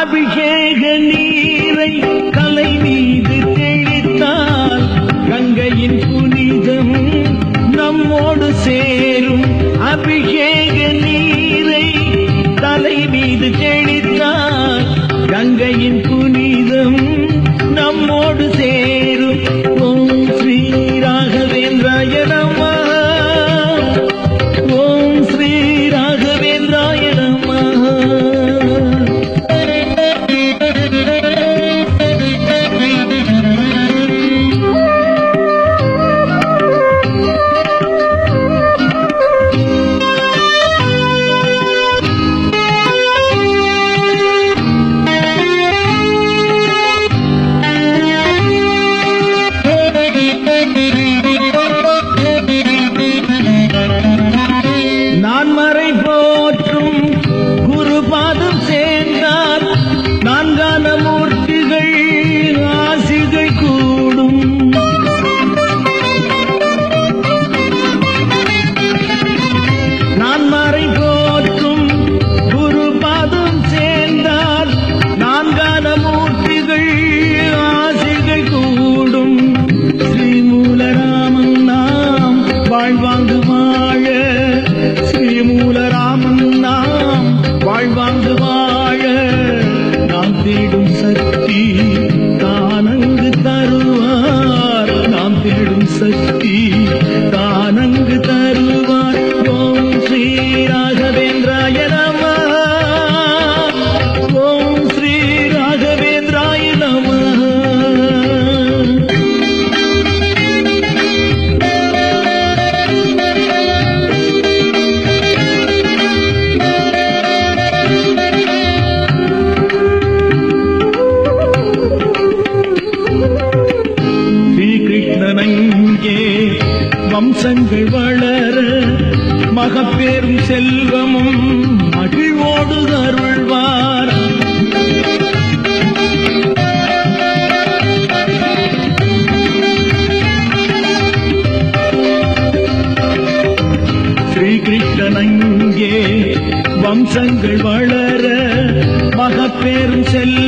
அபிஷேக நீரை தலை மீது தெளித்தால் கங்கையின் புனிதம் நம்மோடு சேரும். அபிஷேக நீரை தலை மீது தெளித்தால் கங்கையின் புனிதம் நம்மோடு சேரும். ஓம் ஸ்ரீ ராகவேந்திராய நமः. ஓம் ஸ்ரீ ராகவேந்திராய நமः. நான்மறை போற்றும் குருபாதம் சேர்ந்தார் நான்கான மூர்த்திகள் ஆசிகள் கூடும். நான்மறை போற்றும் குருபாதம் சேர்ந்தார் நான்கான மூர்த்திகள் ஆசிகள் கூடும். ஸ்ரீமூலராமன் நாம் வாழ்வாங்கு வாழ, ஸ்ரீமூலராமன் நாம் வாழ்வாங்கு வாழ, நாம் தேடும் சக்தி தானங்கு தருவார். நாம் தேடும் சக்தி தானங்கு தருவார். ஓம் ஸ்ரீ ராகவேந்திராய நமः. ஓம் ஸ்ரீ ராகவேந்திராய நமः. ஸ்ரீகிருஷ்ணனங்கே வம்சங்கள் வளர மகப்பேரும் செல்வமும் மகிழ்வோடு அருள்வார். ஸ்ரீகிருஷ்ணனங்கே வம்சங்கள் வளர மகப்பேரும் செல்வம்